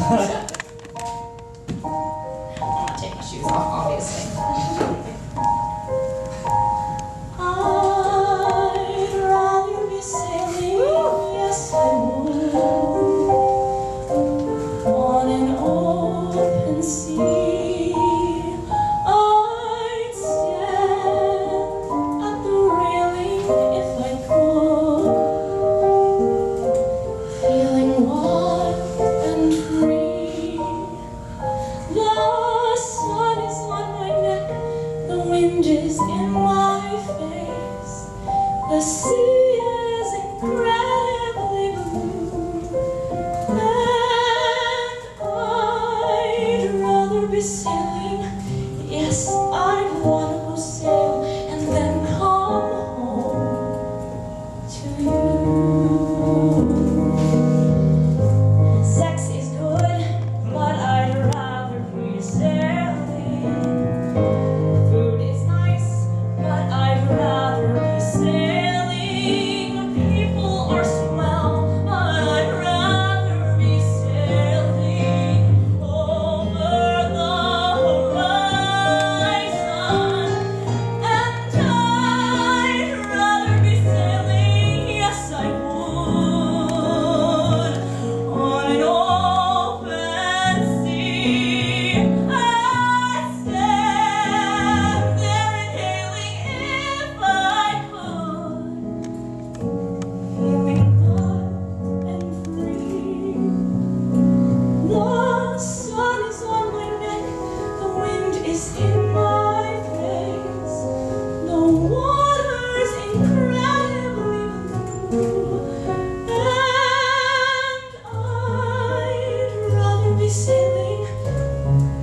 I'm gonna take my shoes off, obviously. I'd rather be sailing, yes I would, on an open sea. I'd stand at the railing if I could, feeling wild and free. The sun is on my neck, the wind is in my face, the sea is incredibly blue, and I'd rather be sailing, yes, I'd wanna go sail and then come home to you. Sex is good, but I'd rather be sailing. Food is nice, but I'd rather be sailing. People are swell, but I'd rather be sailing over the horizon. And I'd rather be sailing, yes I would, on an open sea. I'd stand there inhaling if I could, feeling wild and free. The sun is on my neck, the wind is in my face, the water's incredibly blue, and I'd rather be sailing.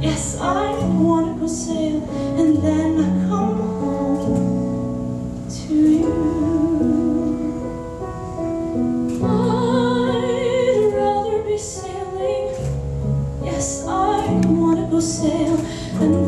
Yes, I wanna go sail and then come home to you. I'd rather be sailing. Yes, I wanna go sail and